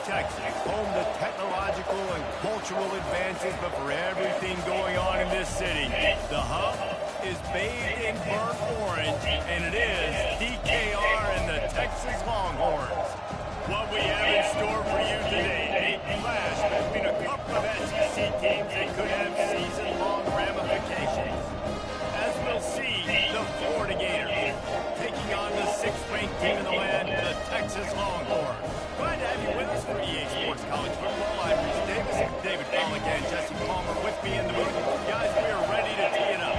Texas, home to technological and cultural advances, but for everything going on in this city, the hub is bathed in burnt orange, and it is DKR and the Texas Longhorns. What we have in store for you today, a clash between a couple of SEC teams that could have season-long ramifications. As we'll see, the Florida Gators taking on the 6th-ranked team in the land, the Texas Longhorns. Glad to have you with us for EA Sports College Football. I'm Bruce Davis, David Pollack, and Jesse Palmer with me in the booth. Guys, we are ready to tee it up.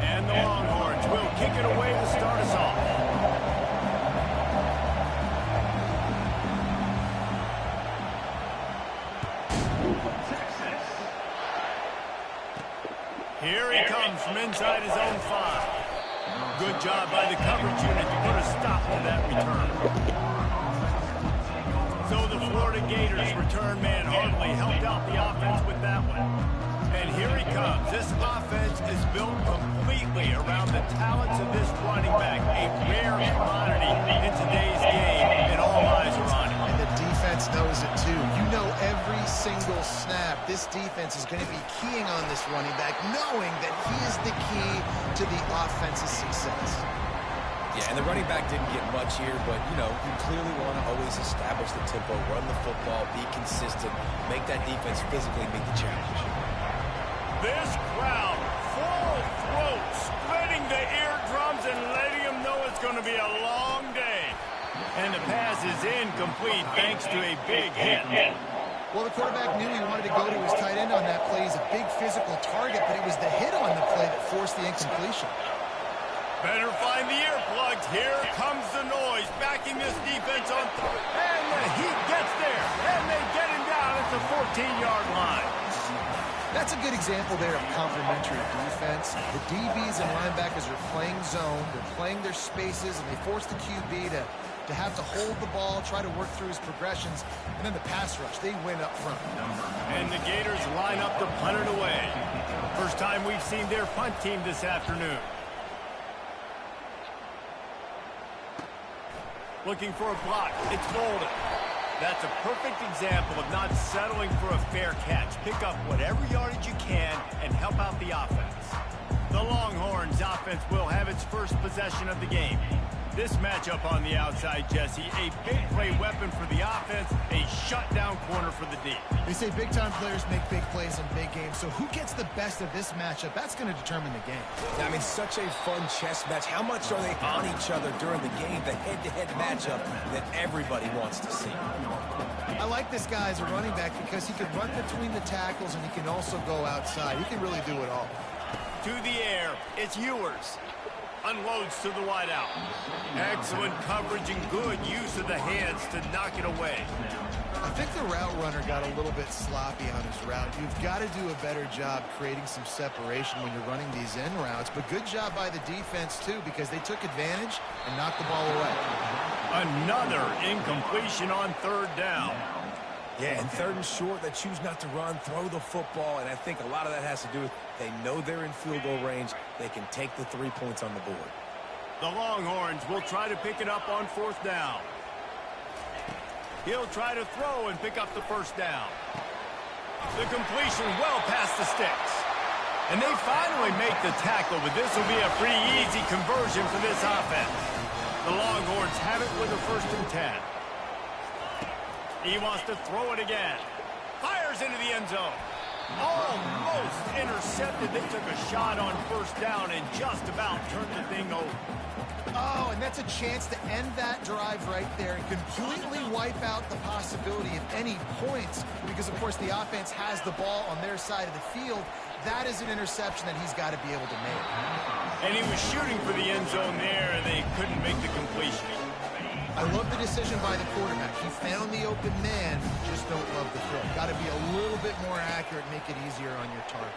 And the Longhorns will kick it away to start us off. Here he comes from inside his own 5. Good job by the coverage unit to put a stop to that return. So the Florida Gators return man hardly helped out the offense with that one. And here he comes. This offense is built completely around the talents of this running back, a rare commodity in today's game, and all eyes are on him. And the defense knows it too. You know every single snap, this defense is going to be keying on this running back, knowing that he is the key to the offense's success. Yeah, and the running back didn't get much here, but, you know, you clearly want to always establish the tempo, run the football, be consistent, make that defense physically meet the challenge. This crowd, full throat, spreading the eardrums and letting them know it's going to be a long day. And the pass is incomplete thanks to a big hit. Well, the quarterback knew he wanted to go to his tight end on that play. He's a big physical target, but it was the hit on the play that forced the incompletion. Better find the earplugs. Here comes the noise, backing this defense on third. And the heat gets there, and they get him down at the 14-yard line. That's a good example there of complementary defense. The DBs and linebackers are playing zone, they're playing their spaces, and they force the QB to have to hold the ball, try to work through his progressions, and then the pass rush, they win up front. And the Gators line up to punt it away. First time we've seen their punt team this afternoon. Looking for a block. It's Bolden. That's a perfect example of not settling for a fair catch. Pick up whatever yardage you can and help out the offense. The Longhorns offense will have its first possession of the game. This matchup on the outside, Jesse, a big play weapon for the offense, a shutdown corner for the D. They say big-time players make big plays in big games, so who gets the best of this matchup? That's going to determine the game. I mean, such a fun chess match. How much are they on each other during the game, the head-to-head matchup that everybody wants to see? I like this guy as a running back because he can run between the tackles and he can also go outside. He can really do it all. To the air, it's Ewers. Unloads to the wideout. Excellent coverage and good use of the hands to knock it away. I think the route runner got a little bit sloppy on his route. You've got to do a better job creating some separation when you're running these end routes. But good job by the defense, too, because they took advantage and knocked the ball away. Another incompletion on third down. Yeah, and third and short, they choose not to run, throw the football, and I think a lot of that has to do with they know they're in field goal range. They can take the 3 points on the board. The Longhorns will try to pick it up on fourth down. He'll try to throw and pick up the first down. The completion well past the sticks. And they finally make the tackle, but this will be a pretty easy conversion for this offense. The Longhorns have it with a 1st and 10. He wants to throw it again. Fires into the end zone. Almost intercepted. They took a shot on first down and just about turned the thing over. Oh, and that's a chance to end that drive right there and completely wipe out the possibility of any points because, of course, the offense has the ball on their side of the field. That is an interception that he's got to be able to make. And he was shooting for the end zone there, and they couldn't make the completion. I love the decision by the quarterback. He found the open man, just don't love the throw. Got to be a little bit more accurate, make it easier on your target.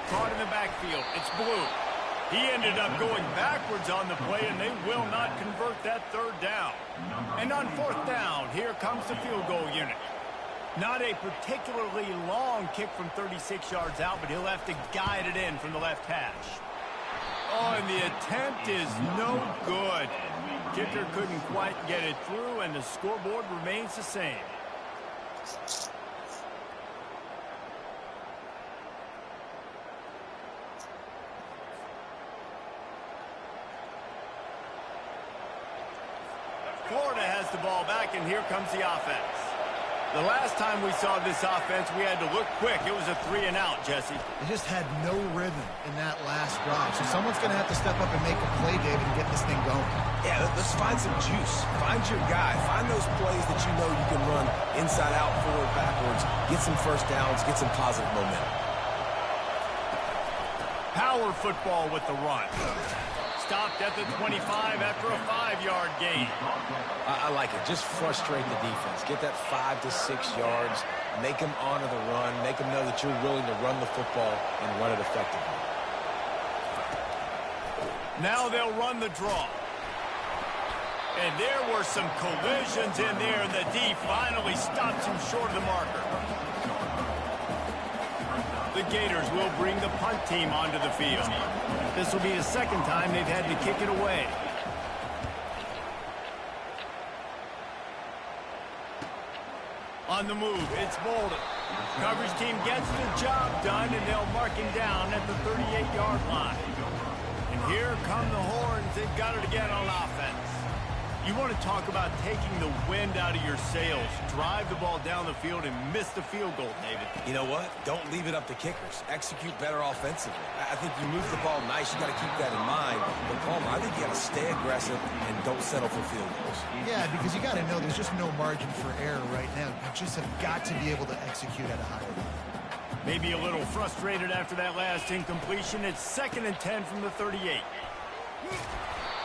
Caught in the backfield, it's Blue. He ended up going backwards on the play, and they will not convert that third down. And on fourth down, here comes the field goal unit. Not a particularly long kick from 36 yards out, but he'll have to guide it in from the left hash. Oh, and the attempt is no good. Kicker couldn't quite get it through, and the scoreboard remains the same. Florida has the ball back, and here comes the offense. The last time we saw this offense, we had to look quick. It was a 3-and-out, Jesse. They just had no rhythm in that last drive. So someone's going to have to step up and make a play, David, and get this thing going. Yeah, let's find some juice. Find your guy. Find those plays that you know you can run inside out, forward, backwards. Get some first downs. Get some positive momentum. Power football with the run. Stopped at the 25 after a 5-yard gain. I like it. Just frustrate the defense. Get that 5 to 6 yards. Make them honor the run. Make them know that you're willing to run the football and run it effectively. Now they'll run the draw. And there were some collisions in there, and the D finally stops him short of the marker. The Gators will bring the punt team onto the field. This will be the second time they've had to kick it away. On the move, it's Bolden. Coverage team gets the job done, and they'll mark him down at the 38-yard line. And here come the horns. They've got it again on offense. You want to talk about taking the wind out of your sails. Drive the ball down the field and miss the field goal, David. You know what? Don't leave it up to kickers. Execute better offensively. I think you move the ball nice. You got to keep that in mind. But, Palmer, I think you got to stay aggressive and don't settle for field goals. Yeah, because you got to know there's just no margin for error right now. You just have got to be able to execute at a higher level. Maybe a little frustrated after that last incompletion. It's 2nd and 10 from the 38.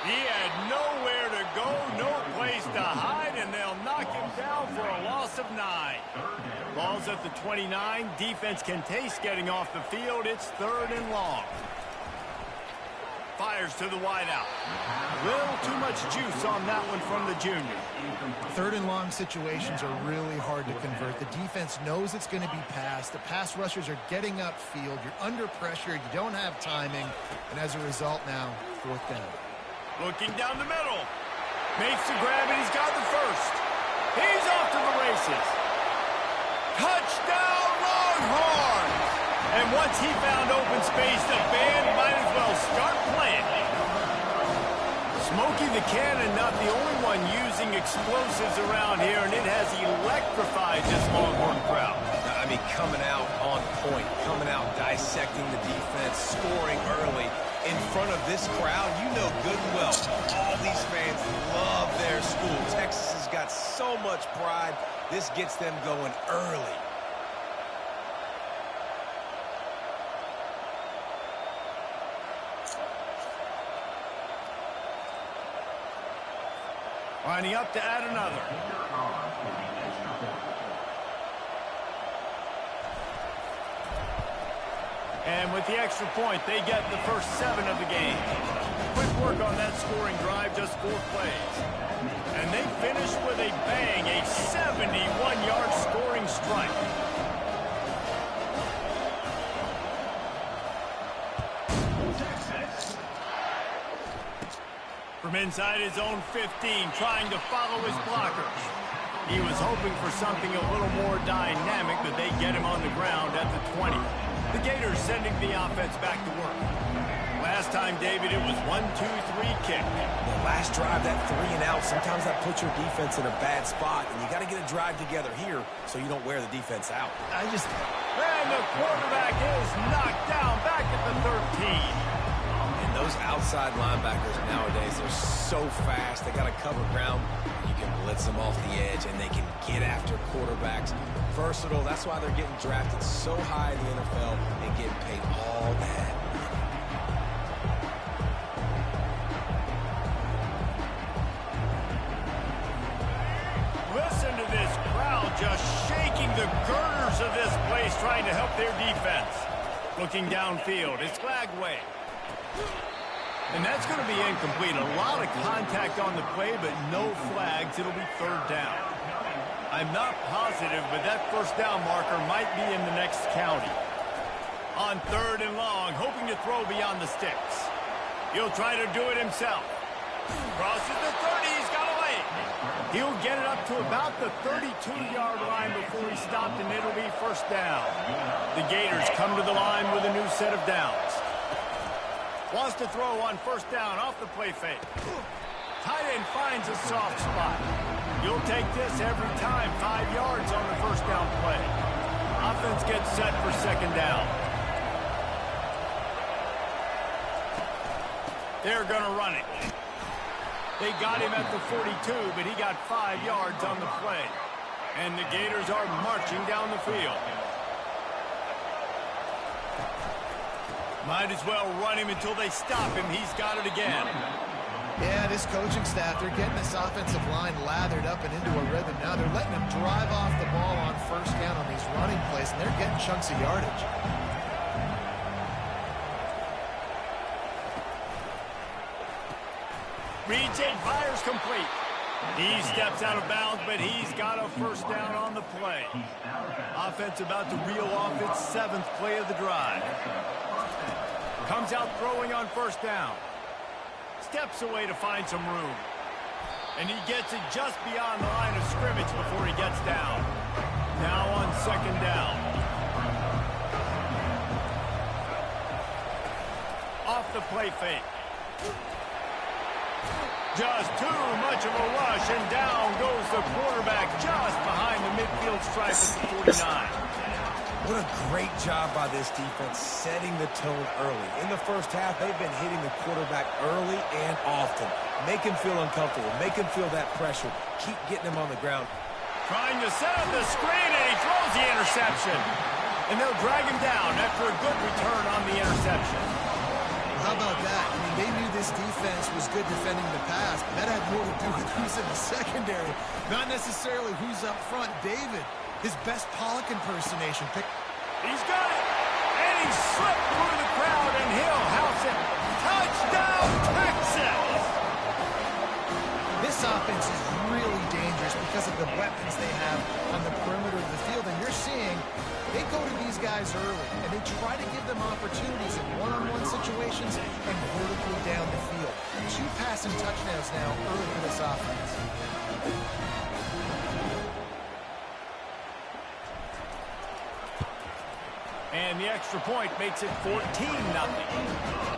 He had nowhere to go, no place to hide, and they'll knock him down for a loss of 9. Ball's at the 29. Defense can taste getting off the field. It's 3rd and long. Fires to the wideout. Little too much juice on that one from the junior. 3rd and long situations are really hard to convert. The defense knows it's going to be passed. The pass rushers are getting upfield. You're under pressure. You don't have timing. And as a result now, 4th down. Looking down the middle. Makes the grab, and he's got the first. He's off to the races. Touchdown, Longhorns! And once he found open space, the band might as well start playing. Smokey the Cannon, not the only one using explosives around here, and it has electrified this Longhorn crowd. I mean, coming out on point, coming out dissecting the defense, scoring early. In front of this crowd, you know good and well, all these fans love their school. Texas has got so much pride. This gets them going early. Lining up to add another. And with the extra point, they get the first 7 of the game. Quick work on that scoring drive, just 4 plays. And they finish with a bang, a 71-yard scoring strike. From inside his own 15, trying to follow his blockers. He was hoping for something a little more dynamic, but they get him on the ground at the 20. The Gators sending the offense back to work. Last time, David, it was 1-2-3 kick. The last drive, that 3-and-out, sometimes that puts your defense in a bad spot, and you got to get a drive together here so you don't wear the defense out. And the quarterback is knocked down back at the 13. And those outside linebackers nowadays, they're so fast. They got to cover ground. You can blitz them off the edge, and they can get after quarterbacks. Versatile. That's why they're getting drafted so high in the NFL and getting paid all that money. Listen to this crowd just shaking the girders of this place, trying to help their defense. Looking downfield, it's Lagway. And that's going to be incomplete. A lot of contact on the play, but no flags. It'll be 3rd down. I'm not positive, but that first down marker might be in the next county. On 3rd and long, hoping to throw beyond the sticks. He'll try to do it himself. Crosses the 30, he's got away. He'll get it up to about the 32-yard line before he's stopped, and it'll be first down. The Gators come to the line with a new set of downs. Wants to throw on first down off the play fake. Tight end finds a soft spot. You'll take this every time, 5 yards on the first down play. Offense gets set for second down. They're going to run it. They got him at the 42, but he got 5 yards on the play. And the Gators are marching down the field. Might as well run him until they stop him. He's got it again. Yeah, this coaching staff, they're getting this offensive line lathered up and into a rhythm now. They're letting them drive off the ball on first down on these running plays, and they're getting chunks of yardage. Reads it, fires complete. He steps out of bounds, but he's got a first down on the play. Offense about to reel off its 7th play of the drive. Comes out throwing on first down. Steps away to find some room. And he gets it just beyond the line of scrimmage before he gets down. Now on second down. Off the play fake. Just too much of a rush, and down goes the quarterback just behind the midfield stripe at the 49. What a great job by this defense setting the tone early. In the first half, they've been hitting the quarterback early and often. Make him feel uncomfortable. Make him feel that pressure. Keep getting him on the ground. Trying to set up the screen, and he throws the interception. And they'll drag him down after a good return on the interception. How about that? I mean, they knew this defense was good defending the pass, but that had more to do with who's in the secondary, not necessarily who's up front. David, his best Pollock impersonation. He's got it, and he slipped through the crowd, and he'll house it. Touchdown, Texas! This offense is really dangerous because of the weapons they have on the perimeter of the field, and you're seeing they go to these guys early, and they try to give them opportunities in one-on-one situations and vertically down the field. 2 passing touchdowns now early for this offense. And the extra point makes it 14-0.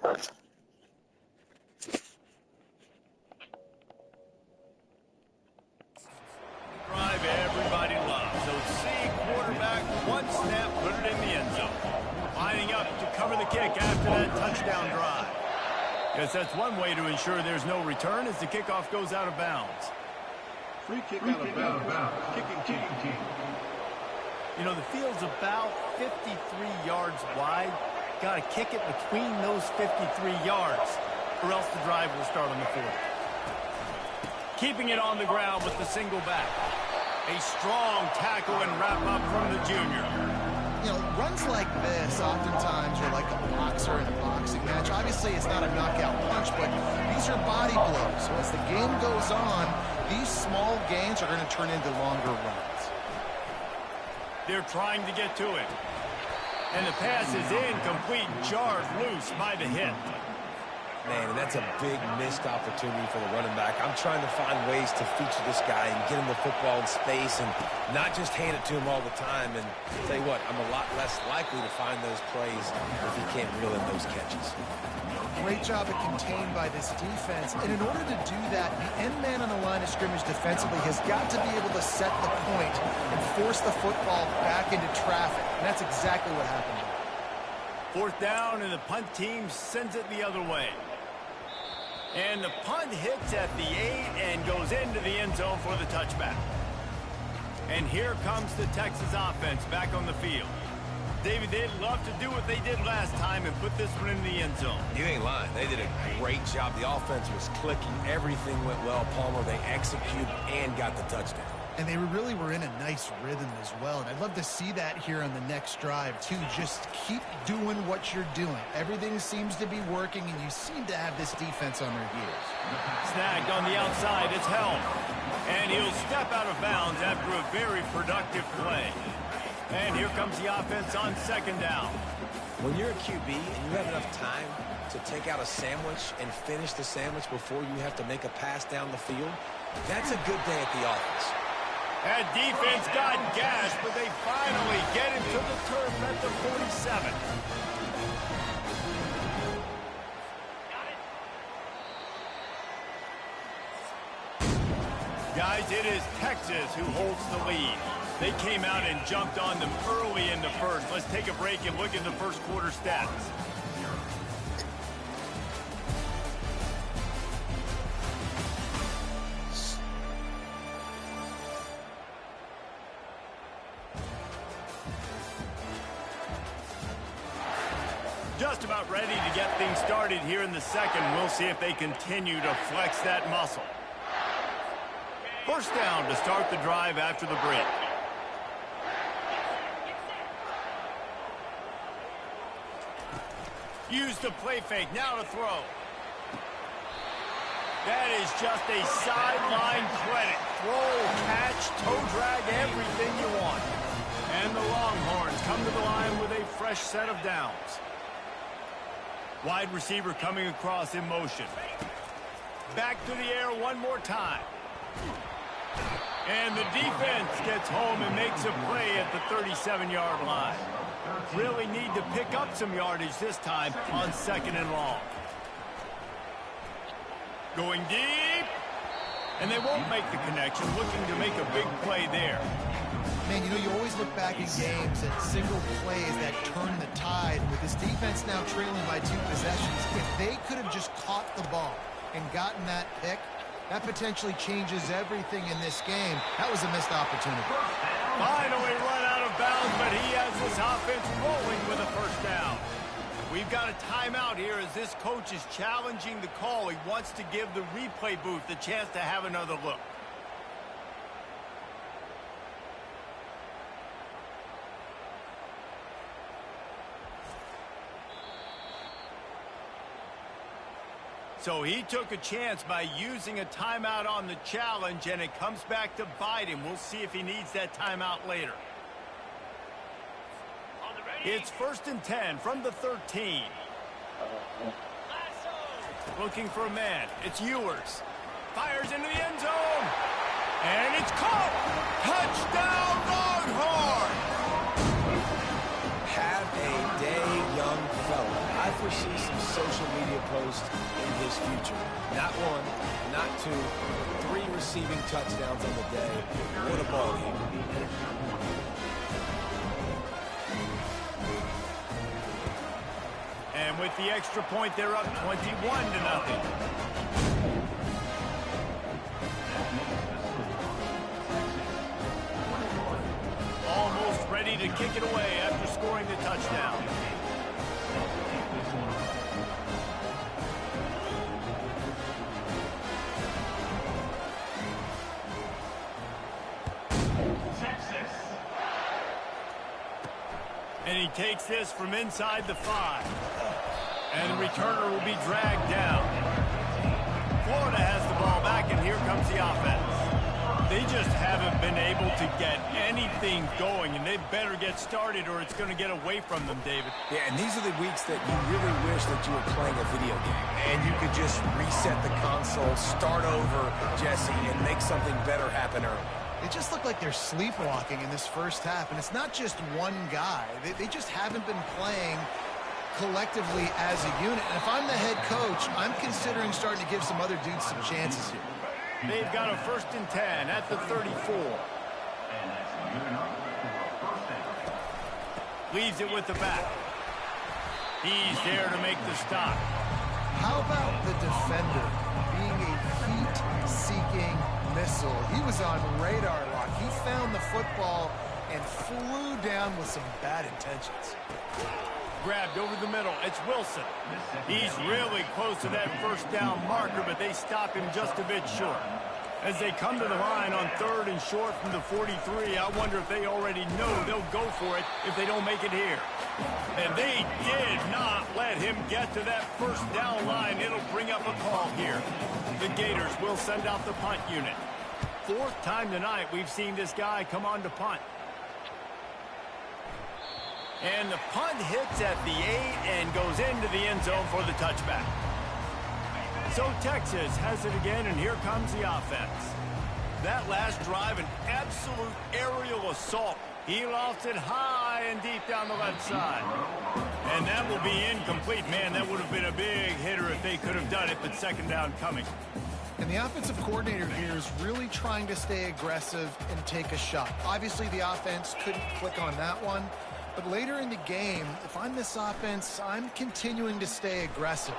Drive everybody loves. So see quarterback, one snap, put it in the end zone. Lining up to cover the kick after that touchdown drive. Guess that's one way to ensure there's no return as the kickoff goes out of bounds. Free kick out of bounds. Kicking team. You know, the field's about 53 yards wide. Got to kick it between those 53 yards, or else the drive will start on the 40. Keeping it on the ground with the single back. A strong tackle and wrap up from the junior. You know, runs like this oftentimes are like a boxer in a boxing match. Obviously, it's not a knockout punch, but these are body blows. So as the game goes on, these small gains are going to turn into longer runs. They're trying to get to it. And the pass is incomplete, jarred loose by the hit. Man, and that's a big missed opportunity for the running back. I'm trying to find ways to feature this guy and get him the football in space and not just hand it to him all the time. And I'll tell you what, I'm a lot less likely to find those plays if he can't reel in those catches. Great job at contained by this defense. And in order to do that, the end man on the line of scrimmage defensively has got to be able to set the point and force the football back into traffic. And that's exactly what happened. Fourth down, and the punt team sends it the other way. And the punt hits at the 8 and goes into the end zone for the touchback. And here comes the Texas offense back on the field. David, they'd love to do what they did last time and put this one in the end zone. You ain't lying. They did a great job. The offense was clicking. Everything went well, Palmer. They executed and got the touchdown. And they really were in a nice rhythm as well. And I'd love to see that here on the next drive, too. Just keep doing what you're doing. Everything seems to be working, and you seem to have this defense on their heels. Snagged on the outside. It's held. And he'll step out of bounds after a very productive play. And here comes the offense on second down. When you're a QB and you have enough time to take out a sandwich and finish the sandwich before you have to make a pass down the field, that's a good day at the office. That defense got gashed, but they finally get him to the turf at the 47. Guys, it is Texas who holds the lead. They came out and jumped on them early in the first. Let's take a break and look at the first quarter stats. Just about ready to get things started here in the second. We'll see if they continue to flex that muscle. First down to start the drive after the break. Use the play fake, now to throw. That is just a sideline credit. Throw, catch, toe drag, everything you want. And the Longhorns come to the line with a fresh set of downs. Wide receiver coming across in motion. Back to the air one more time. And the defense gets home and makes a play at the 37-yard line. Really need to pick up some yardage this time on second and long. Going deep. And they won't make the connection, looking to make a big play there. Man, you know, you always look back in games at single plays that turn the tide. With this defense now trailing by 2 possessions, if they could have just caught the ball and gotten that pick, that potentially changes everything in this game. That was a missed opportunity. Finally run out of bounds, but he has this offense rolling with a first down. We've got a timeout here as this coach is challenging the call. He wants to give the replay booth the chance to have another look. So he took a chance by using a timeout on the challenge, and it comes back to bite him. We'll see if he needs that timeout later. It's 1st and 10 from the 13. Looking for a man. It's Ewers. Fires into the end zone. And it's caught. Touchdown, Longhorn. Have a day, young fella. I see some social media posts in his future. Not one, not two, 3 receiving touchdowns on the day. What a ball game. And with the extra point, they're up 21-0. Almost ready to kick it away after scoring the touchdown. And he takes this from inside the 5. And the returner will be dragged down. Florida has the ball back, and here comes the offense. They just haven't been able to get anything going, and they better get started or it's going to get away from them, David. Yeah, and these are the weeks that you really wish that you were playing a video game. And you could just reset the console, start over, Jesse, and make something better happen early. They just look like they're sleepwalking in this first half, and it's not just one guy. They just haven't been playing collectively as a unit. And if I'm the head coach, I'm considering starting to give some other dudes some chances here. They've got a 1st and 10 at the 34. Leaves it with the back. He's there to make the stop. How about the defender being a heat-seeking missile? He was on radar lock. He found the football and flew down with some bad intentions. Grabbed over the middle. It's Wilson. He's really close to that 1st down marker, but they stop him just a bit short. As they come to the line on 3rd and short from the 43, I wonder if they already know they'll go for it if they don't make it here. And they did not let him get to that 1st down line. It'll bring up a call here. The Gators will send out the punt unit. 4th time tonight we've seen this guy come on to punt. And the punt hits at the 8 and goes into the end zone for the touchback. So Texas has it again, and here comes the offense. That last drive, an absolute aerial assault. He lofts it high and deep down the left side. And that will be incomplete. Man, that would have been a big hitter if they could have done it, but 2nd down coming. And the offensive coordinator here is really trying to stay aggressive and take a shot. Obviously, the offense couldn't click on that one. But later in the game, if I'm this offense, I'm continuing to stay aggressive.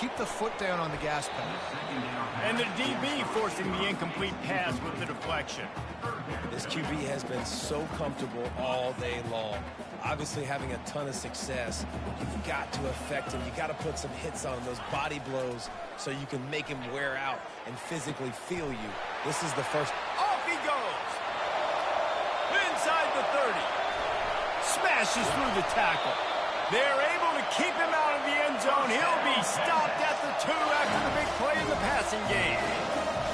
Keep the foot down on the gas pedal. And the DB forcing the incomplete pass with the deflection. This QB has been so comfortable all day long. Obviously having a ton of success. You've got to affect him. You've got to put some hits on him, those body blows, so you can make him wear out and physically feel you. This is the first. Off he goes. Inside the 30. Smashes through the tackle. They're able to keep him out of the end zone. He'll be stopped at the 2 after the big play in the passing game.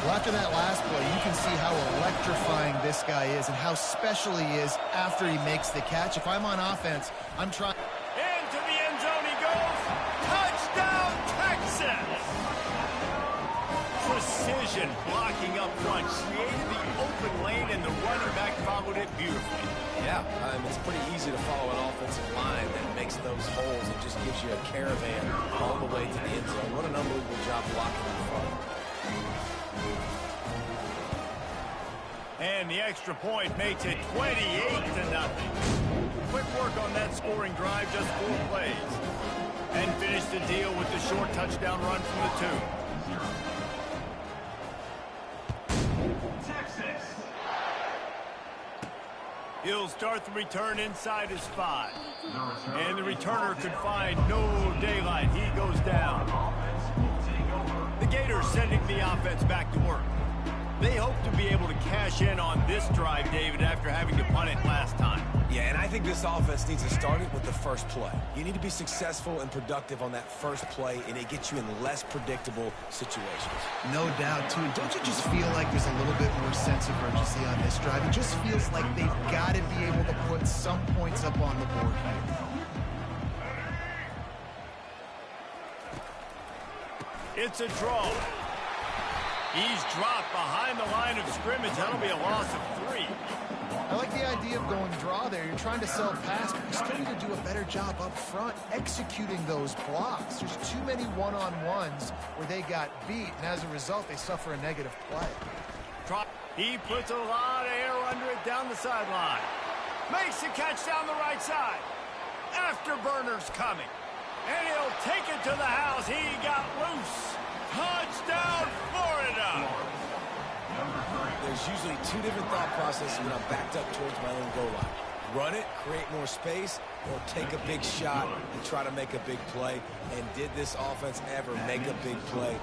Well, after that last play, you can see how electrifying this guy is and how special he is after he makes the catch. If I'm on offense, I'm trying. Into the end zone he goes. Touchdown, Texas! Precision blocking up front. Created the open lane, and the running back followed it beautifully. Yeah, it's pretty easy to follow an offensive line that makes those holes and just gives you a caravan all the way to the end zone. What an unbelievable job blocking in front. And the extra point makes it 28-0. Quick work on that scoring drive, just 4 plays. And finish the deal with the short touchdown run from the 2. He'll start the return inside his 5. And the returner could find no daylight. He goes down. The Gators sending the offense back to work. They hope to be able to cash in on this drive, David, after having to punt it last time. Yeah, and I think this offense needs to start it with the first play. You need to be successful and productive on that first play, and it gets you in less predictable situations. No doubt, too. Don't you just feel like there's a little bit more sense of urgency on this drive? It just feels like they've got to be able to put some points up on the board here. It's a draw. He's dropped behind the line of scrimmage. That'll be a loss of 3. Well, like the idea of going draw there. You're trying to sell pass, but you still need to do a better job up front executing those blocks. There's too many one-on-ones where they got beat, and as a result, they suffer a negative play. He puts a lot of air under it down the sideline. Makes the catch down the right side. Afterburner's coming. And he'll take it to the house. He got loose. Touchdown, Florida. There's usually two different thought processes when I'm backed up towards my own goal line. Run it, create more space, or take a big shot and try to make a big play. And did this offense ever make a big play?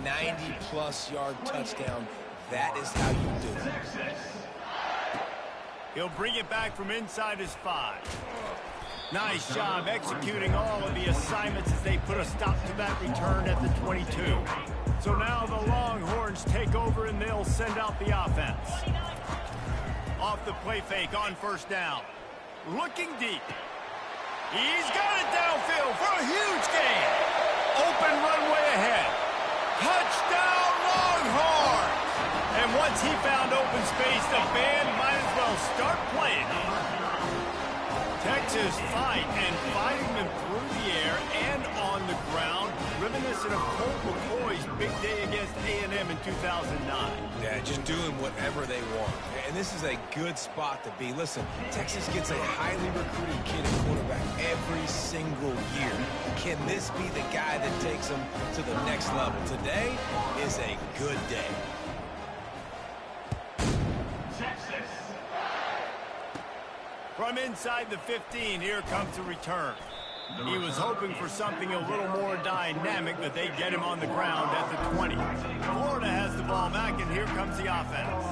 90-plus yard touchdown. That is how you do it. He'll bring it back from inside his 5. Nice job executing all of the assignments as they put a stop to that return at the 22. So now the Longhorns take over and they'll send out the offense. Off the play fake on first down. Looking deep. He's got it downfield for a huge gain. Open runway ahead. Touchdown Longhorns! And once he found open space, the band might as well start playing. Texas fighting them through the air and on the ground, reminiscent of Colt McCoy's big day against A&M in 2009. Yeah, just doing whatever they want. And this is a good spot to be. Listen, Texas gets a highly recruited kid at quarterback every single year. Can this be the guy that takes them to the next level? Today is a good day. From inside the 15, here comes the return. He was hoping for something a little more dynamic, but they get him on the ground at the 20. Florida has the ball back, and here comes the offense.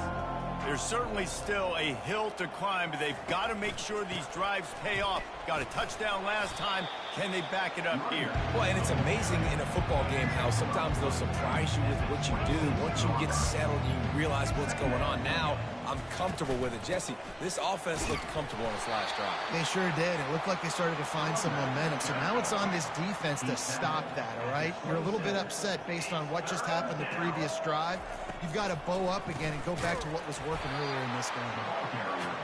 There's certainly still a hill to climb, but they've got to make sure these drives pay off. Got a touchdown last time. Can they back it up here? Well, and it's amazing in a football game how sometimes they'll surprise you with what you do. Once you get settled and you realize what's going on, now I'm comfortable with it. Jesse, this offense looked comfortable on its last drive. They sure did. It looked like they started to find some momentum. So now it's on this defense to stop that, all right? You're a little bit upset based on what just happened the previous drive. You've got to bow up again and go back to what was working earlier in this game.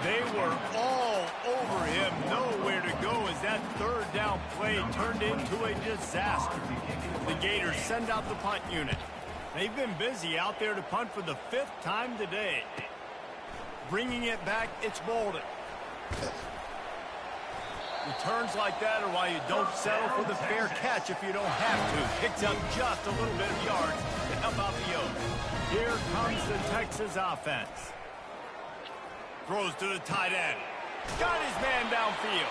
They were all over him. Nowhere to go as that third down play turned into a disaster. The Gators send out the punt unit. They've been busy out there to punt for the 5th time today. Bringing it back, it's Bolden. Returns like that are why you don't settle for the fair catch if you don't have to. Picks up just a little bit of yards to help out the Oaks. Here comes the Texas offense. Throws to the tight end. Got his man downfield.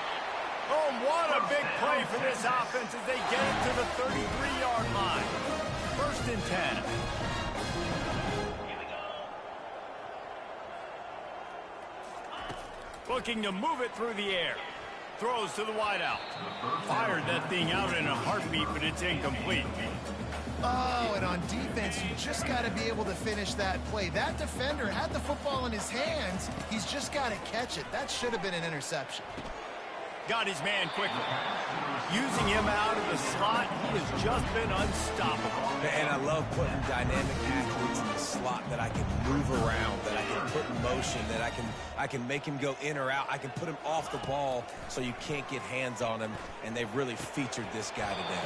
Oh, what a big play for this offense as they get it to the 33-yard line. 1st and 10. Looking to move it through the air. Throws to the wideout. Fired that thing out in a heartbeat, but it's incomplete. Oh, and on defense, you just got to be able to finish that play. That defender had the football in his hands. He's just got to catch it. That should have been an interception. Got his man quickly. Using him out of the slot, he has just been unstoppable. And I love putting dynamic athletes in the slot that I can move around, that I can put in motion, that I can make him go in or out. I can put him off the ball so you can't get hands on him, and they've really featured this guy today.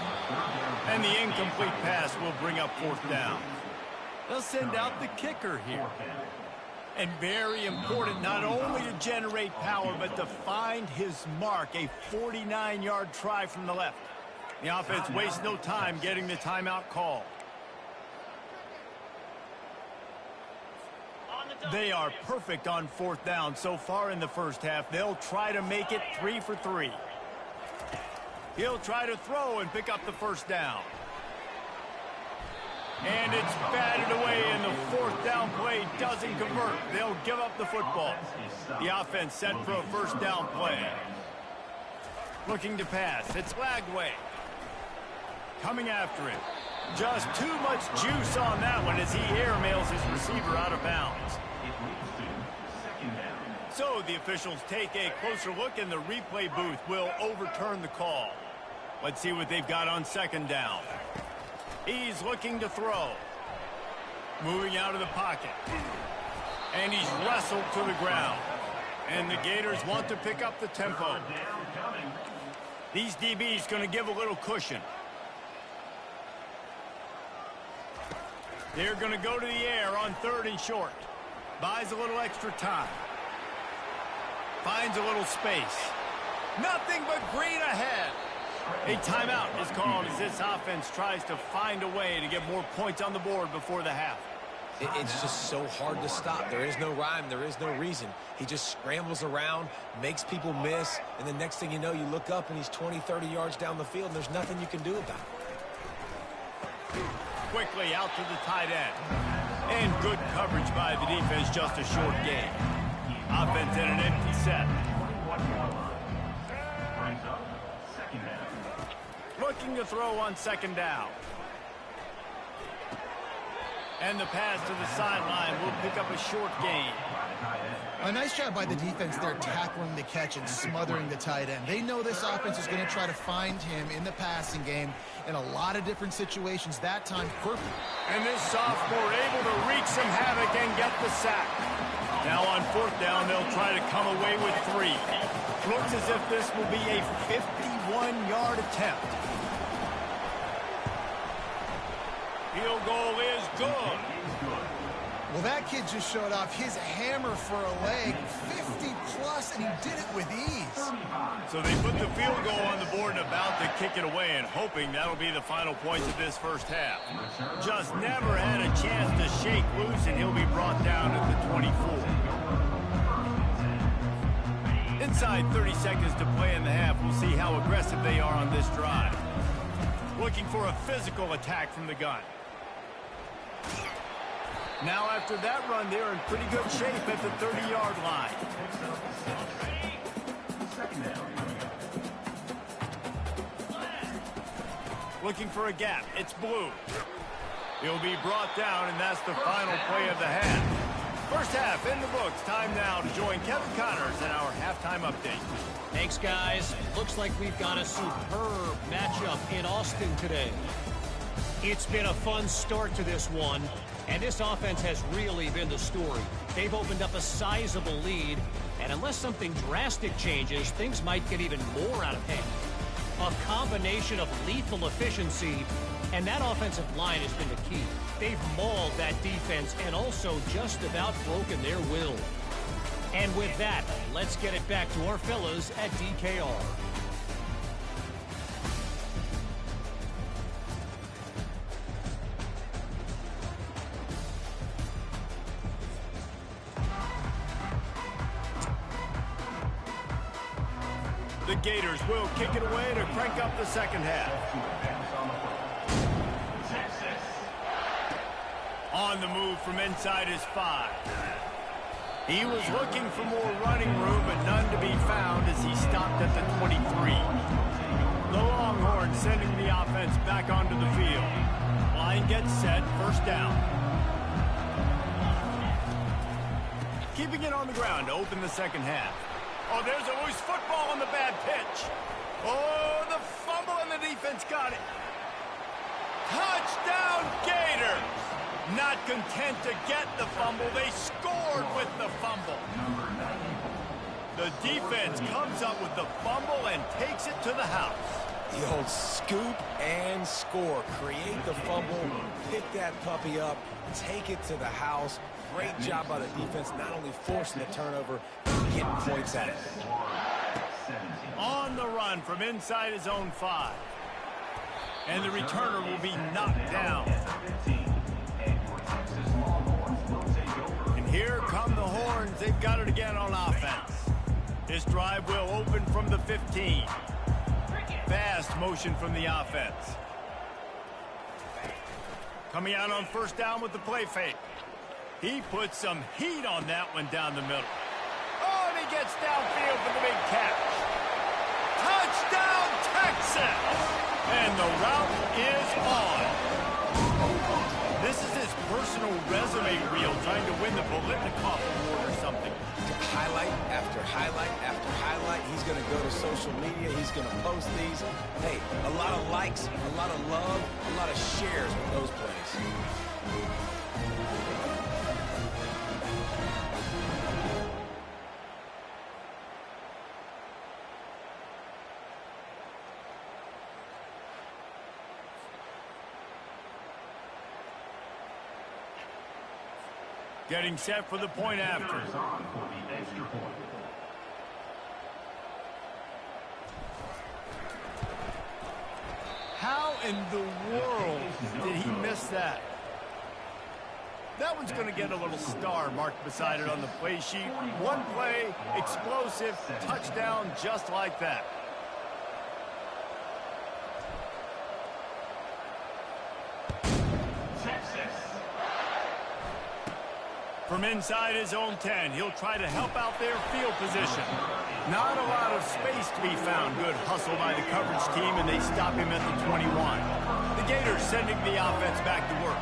And the incomplete pass will bring up 4th down. They'll send out the kicker here. And very important, not only to generate power, but to find his mark. A 49-yard try from the left. The offense wastes no time getting the timeout call. They are perfect on 4th down so far in the first half. They'll try to make it 3 for 3. He'll try to throw and pick up the 1st down. And it's batted away, and the 4th down play doesn't convert. They'll give up the football. The offense set for a 1st down play. Looking to pass. It's Lagway. Coming after it. Just too much juice on that one as he airmails his receiver out of bounds. So the officials take a closer look, and the replay booth will overturn the call. Let's see what they've got on 2nd down. He's looking to throw. Moving out of the pocket. And he's wrestled to the ground. And the Gators want to pick up the tempo. These DBs going to give a little cushion. They're going to go to the air on 3rd and short. Buys a little extra time. Finds a little space. Nothing but green ahead. A timeout is called as this offense tries to find a way to get more points on the board before the half. It's just so hard to stop. There is no rhyme. There is no reason. He just scrambles around, makes people miss, and the next thing you know, you look up and he's 20, 30 yards down the field, and there's nothing you can do about it. Quickly out to the tight end. And good coverage by the defense, just a short gain. Offense in an empty set. Looking to throw on 2nd down. And the pass to the sideline will pick up a short gain. A nice job by the defense there tackling the catch and smothering the tight end. They know this offense is going to try to find him in the passing game in a lot of different situations. That time, perfect. And this sophomore able to wreak some havoc and get the sack. Now on 4th down, they'll try to come away with 3. Looks as if this will be a 51-yard attempt. Field goal is good. Well, that kid just showed off his hammer for a leg, 50-plus, and he did it with ease. So they put the field goal on the board and about to kick it away, and hoping that'll be the final points of this first half. Just never had a chance to shake loose, and he'll be brought down at the 24. Inside 30 seconds to play in the half. We'll see how aggressive they are on this drive. Looking for a physical attack from the gun. Now after that run, they're in pretty good shape at the 30-yard line. Looking for a gap. It's Blue. He'll be brought down, and that's the final play of the half. First half in the books. Time now to join Kevin Connors in our halftime update. Thanks, guys. Looks like we've got a superb matchup in Austin today. It's been a fun start to this one, and this offense has really been the story. They've opened up a sizable lead, and unless something drastic changes, things might get even more out of hand. A combination of lethal efficiency, and that offensive line has been the key. They've mauled that defense and also just about broken their will. And with that, let's get it back to our fellas at DKR. The Gators will kick it away to crank up the second half. On the move from inside his 5. He was looking for more running room, but none to be found as he stopped at the 23. The Longhorns sending the offense back onto the field. Line gets set, first down. Keeping it on the ground to open the second half. Oh, there's a loose football on the bad pitch. Oh, the fumble, and the defense got it. Touchdown, Gators! Not content to get the fumble, they scored with the fumble. The defense comes up with the fumble and takes it to the house. The old scoop and score. Create the fumble, pick that puppy up, take it to the house. Great job by the defense, not only forcing the turnover, but getting points at it. On the run from inside his own 5. And the returner will be knocked down. And here come the Horns. They've got it again on offense. This drive will open from the 15. Fast motion from the offense. Coming out on first down with the play fake. He puts some heat on that one down the middle. Oh, and he gets downfield for the big catch. Touchdown, Texas! And the route is on. This is his personal resume reel, trying to win the Bolitnikoff Award or something. Highlight after highlight after highlight. He's going to go to social media. He's going to post these. Hey, a lot of likes, a lot of love, a lot of shares with those plays. Getting set for the point after. How in the world did he miss that? That one's going to get a little star marked beside it on the play sheet. One play, explosive, touchdown just like that. From inside his own 10, he'll try to help out their field position. Not a lot of space to be found. Good hustle by the coverage team, and they stop him at the 21. The Gators sending the offense back to work.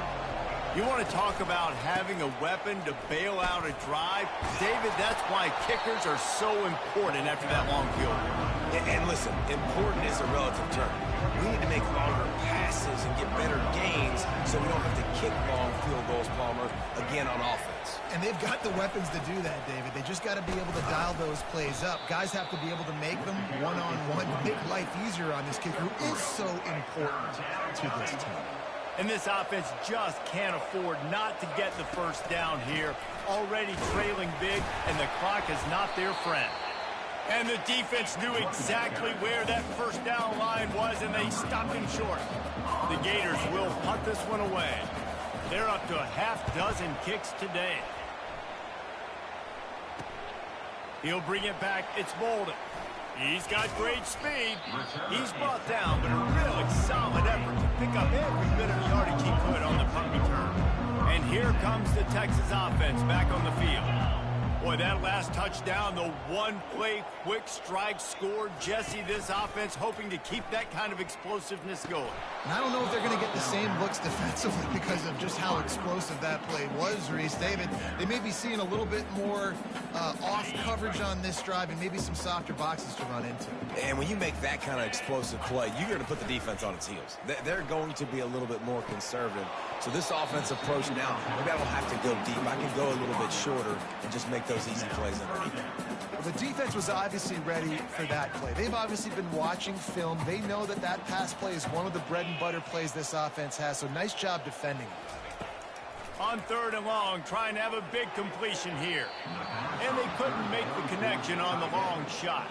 You want to talk about having a weapon to bail out a drive? David, that's why kickers are so important after that long field. And listen, important is a relative term. We need to make longer passes and get better gains so we don't have to kick long field goals, Palmer, again on offense. And they've got the weapons to do that, David. They just got to be able to dial those plays up. Guys have to be able to make them one-on-one to make life easier on this kicker, who is so important to this team. And this offense just can't afford not to get the first down here. Already trailing big, and the clock is not their friend. And the defense knew exactly where that first down line was, and they stopped him short. The Gators will punt this one away. They're up to a half-dozen kicks today. He'll bring it back. It's Bolden. He's got great speed. He's brought down, but a really solid effort to pick up every bit of yardage he could on the punt return. And here comes the Texas offense back on the field. Boy, that last touchdown, the one-play quick strike scored. Jesse, this offense hoping to keep that kind of explosiveness going. And I don't know if they're going to get the same looks defensively because of just how explosive that play was, Reese. David, they may be seeing a little bit more off coverage on this drive and maybe some softer boxes to run into. And when you make that kind of explosive play, you're going to put the defense on its heels. They're going to be a little bit more conservative. So this offensive approach now, maybe I don't have to go deep. I can go a little bit shorter and just make those easy plays underneath. Well, the defense was obviously ready for that play. They've obviously been watching film. They know that that pass play is one of the bread and butter plays this offense has, so nice job defending it. On 3rd and long, trying to have a big completion here. And they couldn't make the connection on the long shot.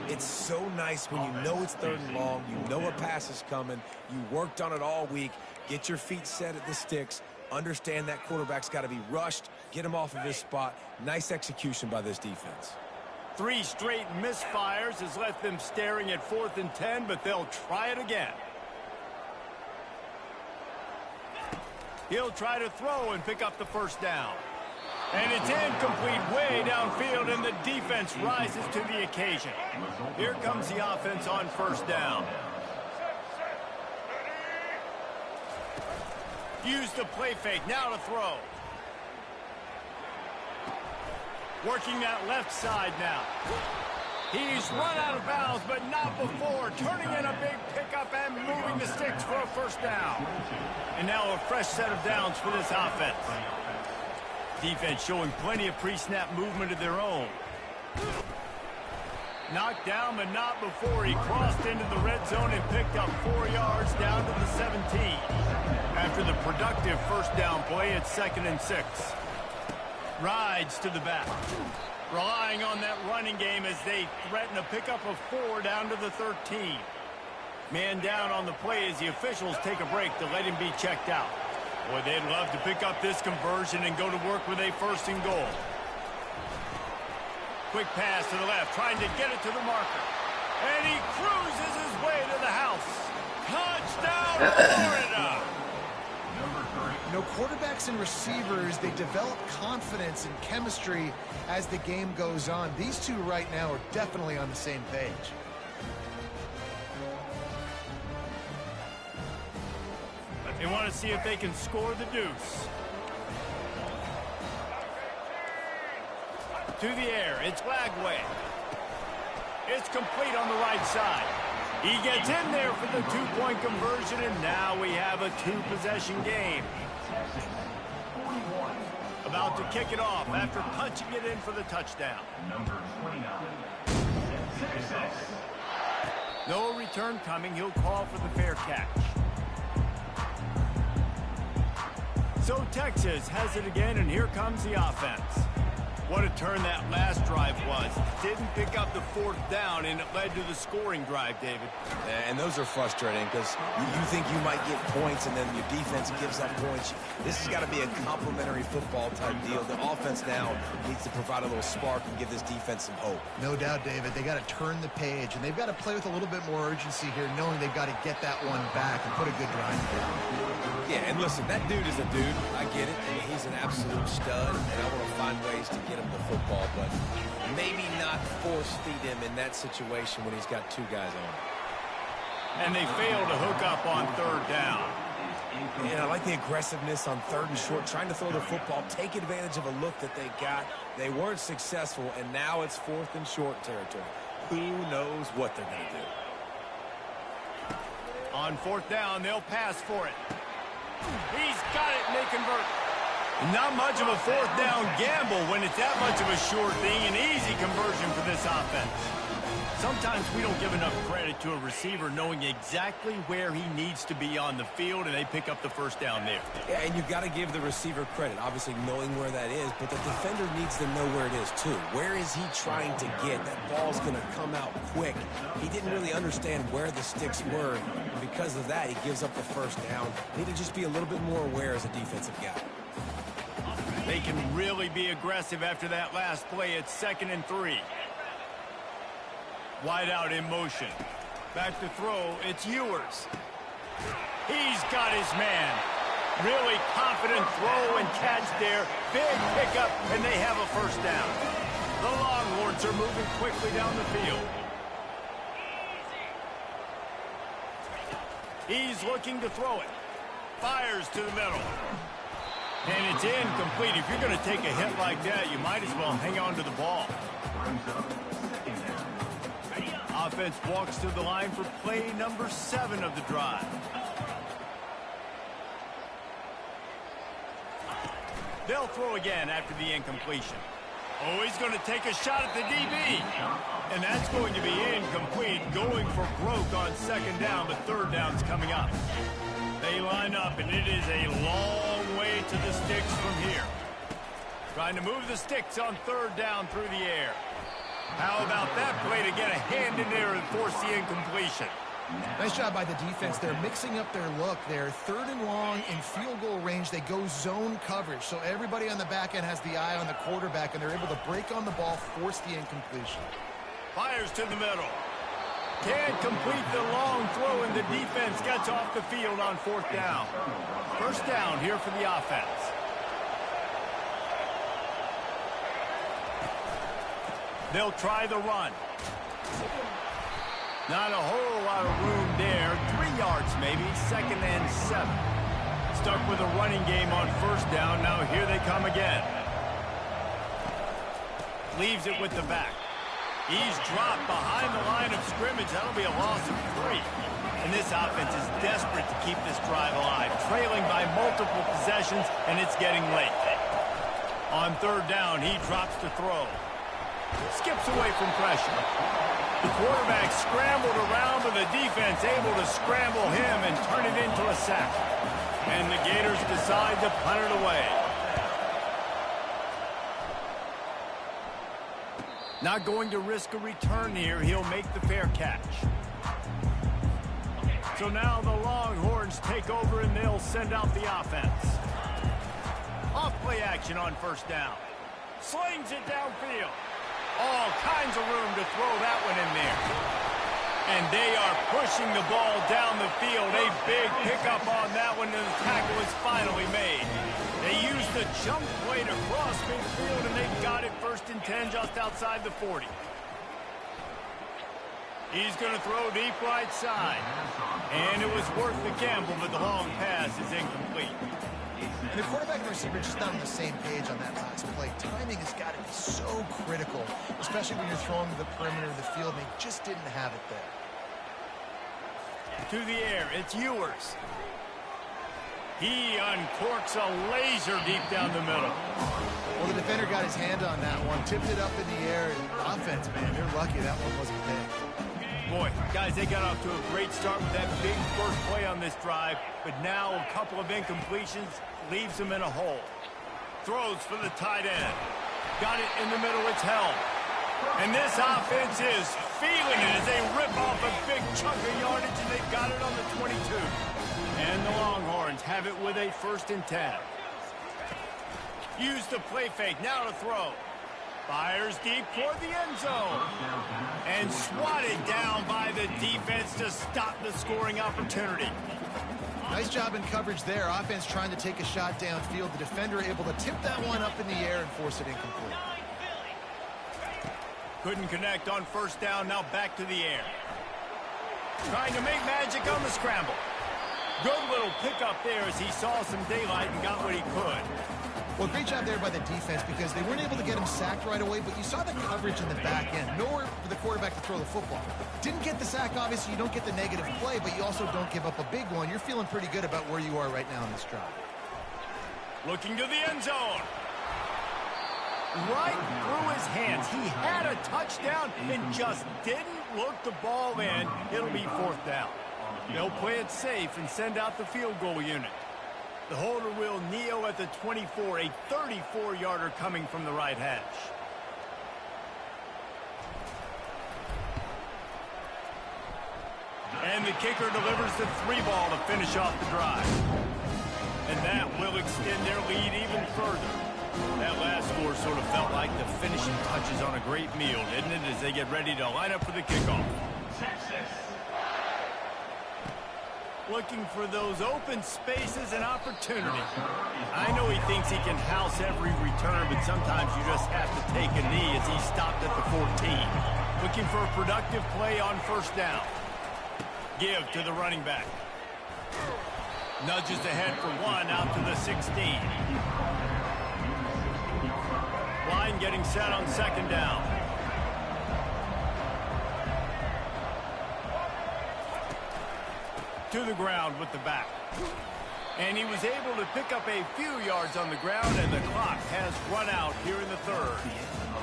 It's so nice when you know it's 3rd and long, you know a pass is coming, you worked on it all week, get your feet set at the sticks, understand that quarterback's got to be rushed, get him off of his spot. Nice execution by this defense. 3 straight misfires has left them staring at 4th and 10, but they'll try it again. He'll try to throw and pick up the first down. And it's incomplete way downfield, and the defense rises to the occasion. Here comes the offense on 1st down. Use the play fake, now to throw. Working that left side now. He's run out of bounds, but not before. Turning in a big pickup and moving the sticks for a 1st down. And now a fresh set of downs for this offense. Defense showing plenty of pre-snap movement of their own. Knocked down, but not before. He crossed into the red zone and picked up 4 yards down to the 17. After the productive 1st down play, it's 2nd and 6. Rides to the back. Relying on that running game as they threaten a pickup of 4 down to the 13. Man down on the play as the officials take a break to let him be checked out. Boy, they'd love to pick up this conversion and go to work with a 1st and goal. Quick pass to the left, trying to get it to the marker. And he cruises his way to the house. Touchdown, Florida! You know, quarterbacks and receivers, they develop confidence and chemistry as the game goes on. These two right now are definitely on the same page. They want to see if they can score the deuce. To the air, it's Lagway. It's complete on the right side. He gets in there for the 2-point conversion, and now we have a 2-possession game. About to kick it off after punching it in for the touchdown. No return coming. He'll call for the fair catch. So Texas has it again, and here comes the offense. What a turn that last drive was. Didn't pick up the fourth down, and it led to the scoring drive, David. And those are frustrating because you think you might get points, and then your defense gives up points. This has got to be a complementary football type deal. The offense now needs to provide a little spark and give this defense some hope. No doubt, David. They got to turn the page, and they've got to play with a little bit more urgency here, knowing they've got to get that one back and put a good drive together. Yeah, and listen, that dude is a dude. I get it. I mean, he's an absolute stud, and I want to find ways to get him the football, but maybe not force feed him in that situation when he's got two guys on him. And they fail to hook up on third down. Yeah, I like the aggressiveness on third and short, trying to throw the football, take advantage of a look that they got. They weren't successful, and now it's fourth and short territory. Who knows what they're going to do? On fourth down, they'll pass for it. He's got it, and they convert. Not much of a fourth down gamble when it's that much of a sure thing. An easy conversion for this offense. Sometimes we don't give enough credit to a receiver knowing exactly where he needs to be on the field, and they pick up the first down there. Yeah, and you've got to give the receiver credit, obviously knowing where that is, but the defender needs to know where it is too. Where is he trying to get? That ball's going to come out quick. He didn't really understand where the sticks were, and because of that, he gives up the first down. Need to just be a little bit more aware as a defensive guy. They can really be aggressive after that last play. It's 2nd and 3. Wide out in motion. Back to throw. It's Ewers. He's got his man. Really confident throw and catch there. Big pickup, and they have a first down. The Longhorns are moving quickly down the field. He's looking to throw it. Fires to the middle. And it's incomplete. If you're going to take a hit like that, you might as well hang on to the ball. Offense walks to the line for play number 7 of the drive. They'll throw again after the incompletion. Oh, he's going to take a shot at the DB. And that's going to be incomplete, going for broke on 2nd down, but 3rd down's coming up. They line up, and it is a long way to the sticks from here. Trying to move the sticks on 3rd down through the air. How about that play to get a hand in there and force the incompletion? Nice job by the defense. They're mixing up their look. They're 3rd and long in field goal range. They go zone coverage, so everybody on the back end has the eye on the quarterback, and they're able to break on the ball, force the incompletion. Fires to the middle. Can't complete the long throw, and the defense gets off the field on 4th down. First down here for the offense. They'll try the run. Not a whole lot of room there. 3 yards maybe, 2nd and 7. Stuck with a running game on 1st down. Now here they come again. Leaves it with the back. He's dropped behind the line of scrimmage. That'll be a loss of 3. And this offense is desperate to keep this drive alive. Trailing by multiple possessions, and it's getting late. On 3rd down, he drops to throw. Skips away from pressure. The quarterback scrambled around, but the defense able to scramble him and turn it into a sack. And the Gators decide to punt it away. Not going to risk a return here. He'll make the fair catch. So now the Longhorns take over, and they'll send out the offense. Off play action on 1st down. Slings it downfield. All kinds of room to throw that one in there. And they are pushing the ball down the field. A big pickup on that one, and the tackle is finally made. They used the jump play to cross midfield, and they got it 1st and 10 just outside the 40. He's going to throw deep right side. And it was worth the gamble, but the long pass is incomplete. And the quarterback and receiver just not on the same page on that last play. Timing has got to be so critical, especially when you're throwing to the perimeter of the field, and they just didn't have it there. To the air, it's Ewers. He uncorks a laser deep down the middle. Well, the defender got his hand on that one, tipped it up in the air, and the offense, man, they're lucky that one wasn't picked. Boy, guys, they got off to a great start with that big first play on this drive, but now a couple of incompletions leaves them in a hole. Throws for the tight end. Got it in the middle. It's held. And this offense is feeling it as they rip off a big chunk of yardage, and they've got it on the 22. And the Longhorns have it with a 1st and 10. Use the play fake. Now to throw. Fires deep toward the end zone. And swatted down by the defense to stop the scoring opportunity. Nice job in coverage there. Offense trying to take a shot downfield. The defender able to tip that one up in the air and force it incomplete. Couldn't connect on 1st down. Now back to the air. Trying to make magic on the scramble. Good little pickup there as he saw some daylight and got what he could. Well, great job there by the defense because they weren't able to get him sacked right away, but you saw the coverage in the back end. Nowhere for the quarterback to throw the football. Didn't get the sack, obviously. You don't get the negative play, but you also don't give up a big one. You're feeling pretty good about where you are right now in this drive. Looking to the end zone. Right through his hands. He had a touchdown and just didn't look the ball in. It'll be 4th down. They'll play it safe and send out the field goal unit. The holder will kneel at the 24, a 34-yarder coming from the right hash. And the kicker delivers the 3-ball to finish off the drive. And that will extend their lead even further. That last score sort of felt like the finishing touches on a great meal, didn't it, as they get ready to line up for the kickoff. Looking for those open spaces and opportunities. I know he thinks he can house every return, but sometimes you just have to take a knee as he stopped at the 14. Looking for a productive play on 1st down. Give to the running back. Nudges ahead for 1 out to the 16. Line getting set on 2nd down. To the ground with the back. And he was able to pick up a few yards on the ground, and the clock has run out here in the 3rd.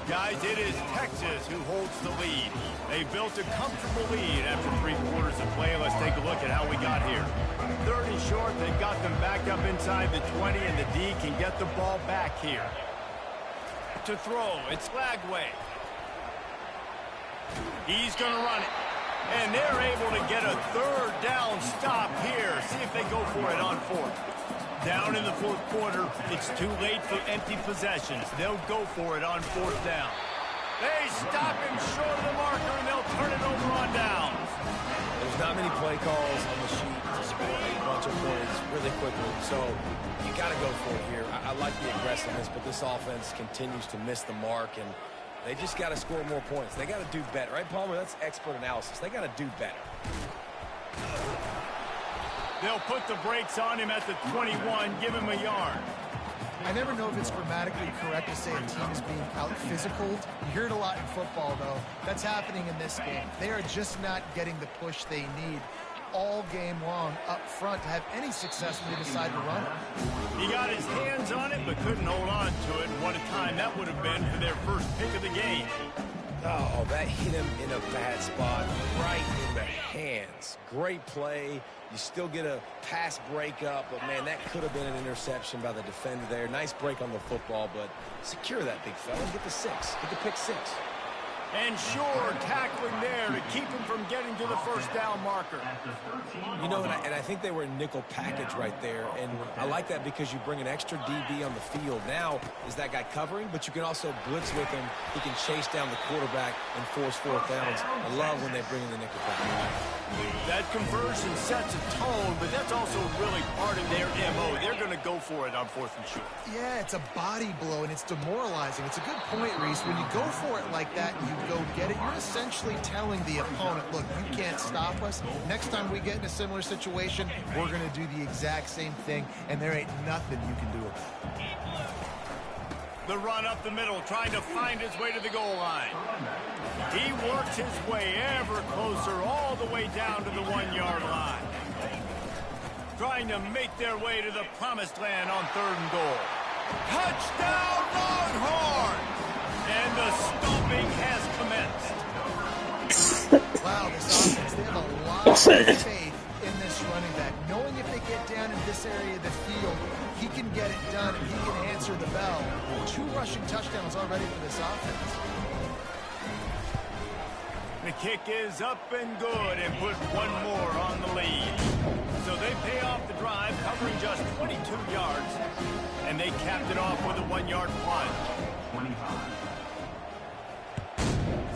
Guys, it is Texas who holds the lead. They built a comfortable lead after 3 quarters of play. Let's take a look at how we got here. 3rd and short, they've got them backed up inside the 20, and the D can get the ball back here. To throw, it's Lagway. He's going to run it. And they're able to get a 3rd down stop here. See if they go for it on 4th. Down in the 4th quarter, it's too late for empty possessions. They'll go for it on 4th down. They stop him short of the marker, and they'll turn it over on downs. There's not many play calls on the sheet to score a bunch of points really quickly, so you got to go for it here. I like the aggressiveness, but this offense continues to miss the mark, and they just got to score more points. They got to do better. Right, Palmer? That's expert analysis. They got to do better. They'll put the brakes on him at the 21, give him a yard. I never know if it's grammatically correct to say a team is being out-physicaled. You hear it a lot in football, though. That's happening in this game. They are just not getting the push they need all game long up front to have any success when they decide to run it. He got his hands on it, but couldn't hold on to it. And what a time that would have been for their first pick of the game. Oh, that hit him in a bad spot, right in the hands. Great play. You still get a pass breakup, but, man, that could have been an interception by the defender there. Nice break on the football, but secure that big fella and get the 6. Get the pick 6. And sure, tackling there to keep him from getting to the 1st down marker. You know, and I think they were in nickel package right there, and I like that because you bring an extra DB on the field. Now is that guy covering, but you can also blitz with him. He can chase down the quarterback and force 4th downs. I love when they bring in the nickel package. That conversion sets a tone, but that's also really part of their MO. They're going to go for it on 4th and short. Yeah, it's a body blow, and it's demoralizing. It's a good point, Reese. When you go for it like that and you go get it, you're essentially telling the opponent, look, you can't stop us. Next time we get in a similar situation, we're going to do the exact same thing, and there ain't nothing you can do about it. The run up the middle, trying to find his way to the goal line. He works his way ever closer, all the way down to the 1-yard line. Trying to make their way to the promised land on 3rd and goal. Touchdown, Longhorns! And the stomping has commenced. Wow, this offense, they have a lot of faith in this running back. Knowing if they get down in this area of the field, he can get it done and he can answer the bell. 2 rushing touchdowns already for this offense. The kick is up and good and put one more on the lead. So they pay off the drive, covering just 22 yards, and they capped it off with a 1-yard plunge. 25.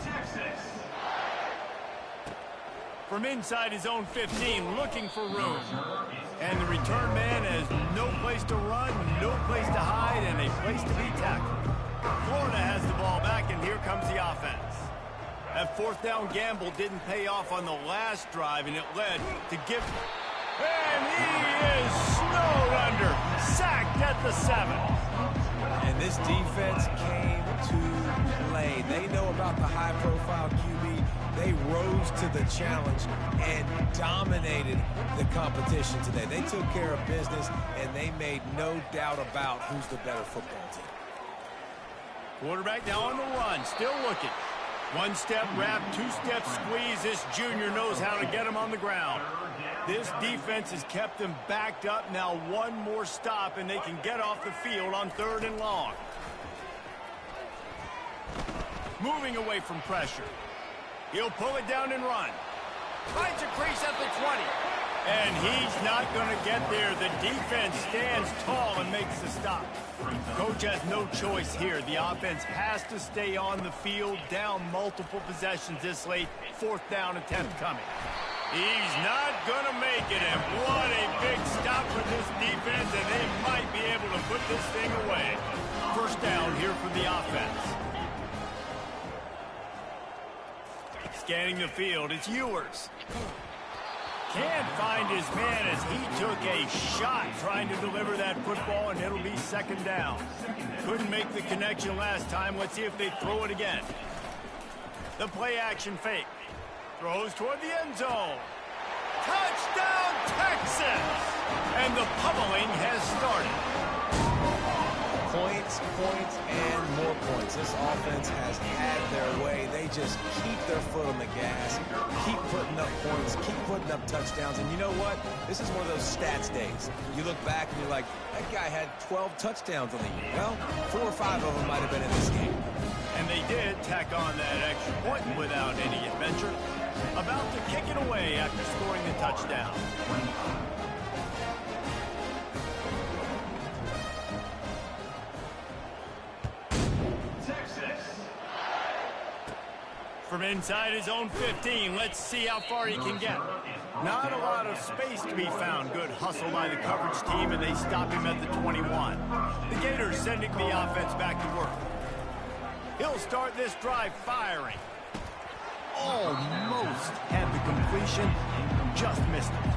Texas. From inside his own 15, looking for room. And the return man has no place to run, no place to hide, and a place to be tackled. Florida has the ball back, and here comes the offense. That 4th down gamble didn't pay off on the last drive, and it led to Gibbs. And he is snowed under, sacked at the 7. And this defense came to play. They know about the high-profile QB. They rose to the challenge and dominated the competition today. They took care of business, and they made no doubt about who's the better football team. Quarterback now on the run, still looking. 1-step wrap, 2-step squeeze. This junior knows how to get him on the ground. This defense has kept them backed up. Now one more stop, and they can get off the field on 3rd and long. Moving away from pressure. He'll pull it down and run. Finds a crease at the 20. And he's not going to get there. The defense stands tall and makes the stop. Coach has no choice here. The offense has to stay on the field, down multiple possessions this late. 4th down attempt coming. He's not going to make it, and what a big stop for this defense, and they might be able to put this thing away. 1st down here for the offense. Scanning the field, it's Ewers. Can't find his man as he took a shot trying to deliver that football, and it'll be 2nd down. Couldn't make the connection last time. Let's see if they throw it again. The play action fake. Throws toward the end zone. Touchdown, Texas! And the pummeling has started. Points, points, and more points. This offense has had their way. They just keep their foot on the gas, keep putting up points, keep putting up touchdowns. And you know what? This is one of those stats days. You look back and you're like, that guy had 12 touchdowns on the year. Well, 4 or 5 of them might have been in this game. And they did tack on that extra point without any adventure. About to kick it away after scoring the touchdown. From inside his own 15, let's see how far he can get. Not a lot of space to be found. Good hustle by the coverage team, and they stop him at the 21. The Gators sending the offense back to work. He'll start this drive firing. Almost had the completion, just missed it.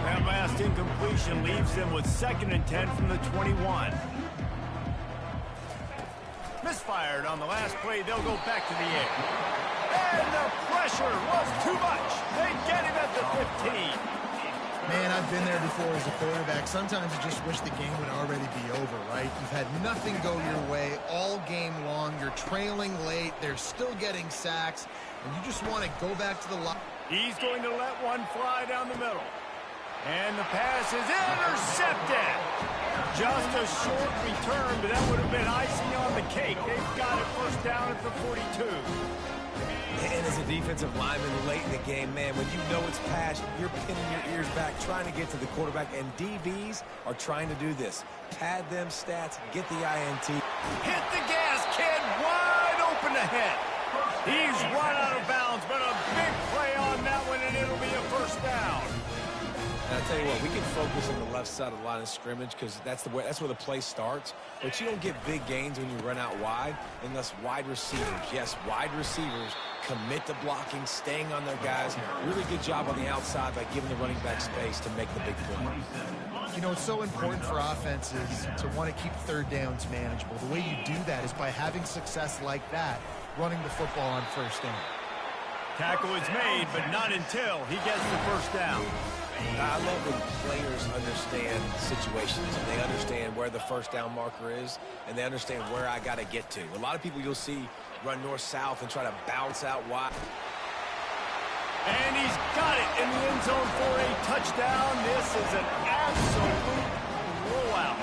That last incompletion leaves them with 2nd and 10 from the 21. Misfired on the last play. They'll go back to the air. And the pressure was too much. They get him at the 15. Man, I've been there before as a quarterback. Sometimes you just wish the game would already be over, right? You've had nothing go your way all game long. You're trailing late. They're still getting sacks. And you just want to go back to the line. He's going to let one fly down the middle. And the pass is intercepted. Just a short return, but that would have been icing on the cake. They've got it 1st down at the 42. And as a defensive lineman late in the game, man, when you know it's passed, you're pinning your ears back, trying to get to the quarterback, and DBs are trying to do this. Pad them stats, get the INT. Hit the gas, kid, wide open ahead. He's run out of bounds, but a big play on that one, and it'll be a 1st down. And I'll tell you what, we can focus on the left side of the line of scrimmage because that's where the play starts. But you don't get big gains when you run out wide unless wide receivers, yes, wide receivers commit to blocking, staying on their guys. Really good job on the outside by giving the running back space to make the big play. You know, it's so important for offenses to want to keep 3rd downs manageable. The way you do that is by having success like that, running the football on 1st down. Tackle is made, but not until he gets the 1st down. I love when players understand situations and they understand where the 1st down marker is and they understand where I got to get to. A lot of people you'll see run north-south and try to bounce out wide. And he's got it in the end zone for a touchdown. This is an absolute blowout.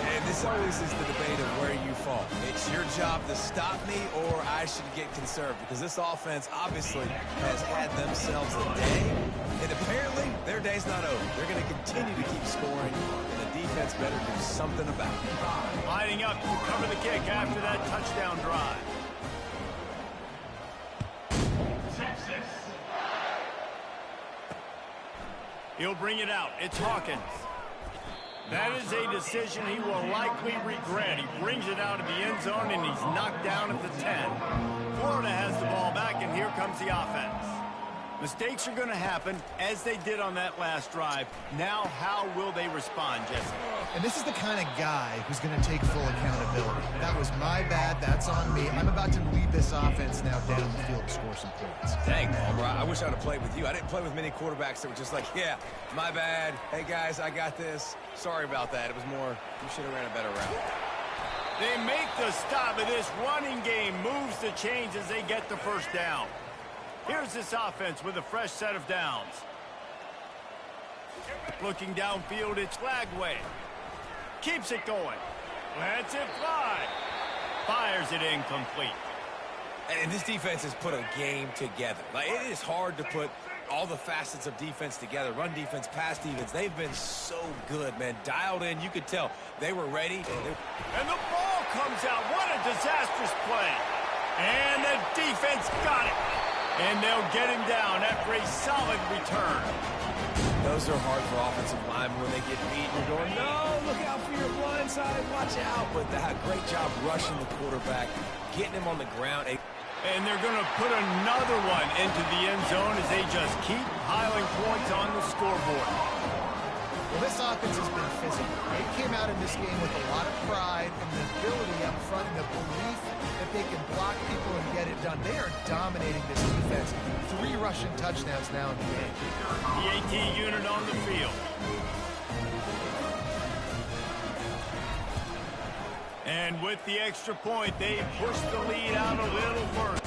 And this always is the debate of where you fall. It's your job to stop me, or I should get conserved, because this offense obviously has had themselves a day, and apparently their day's not over. They're going to continue to keep scoring, and the defense better do something about it. Lining up to cover the kick after that touchdown drive. He'll bring it out. It's Hawkins. That is a decision he will likely regret. He brings it out of the end zone, and he's knocked down at the 10. Florida has the ball back, and here comes the offense. Mistakes are going to happen, as they did on that last drive. Now, how will they respond, Jesse? And this is the kind of guy who's going to take full accountability. That was my bad. That's on me. I'm about to lead this offense now down the field to score some points. Dang, Palmer, I wish I would have played with you. I didn't play with many quarterbacks that were just like, yeah, my bad. Hey, guys, I got this. Sorry about that. It was more, you should have ran a better route. They make the stop, and this running game moves the chains as they get the first down. Here's this offense with a fresh set of downs. Looking downfield, it's Lagway. Keeps it going. Lets it fly. Fires it incomplete. And this defense has put a game together. Like, it is hard to put all the facets of defense together. Run defense, pass defense. They've been so good, man. Dialed in. You could tell they were ready. And the ball comes out. What a disastrous play. And the defense got it. And they'll get him down after a solid return. Those are hard for offensive linemen when they get beat. You're going, no, look out for your blind side. Watch out. But that great job rushing the quarterback, getting him on the ground. And they're going to put another one into the end zone as they just keep piling points on the scoreboard. Well, this offense has been physical. They came out in this game with a lot of pride and the ability up front and the belief that they can block people and get it done. They are dominating this defense. 3 rushing touchdowns now in the game. The AT unit on the field. And with the extra point, they push the lead out a little further.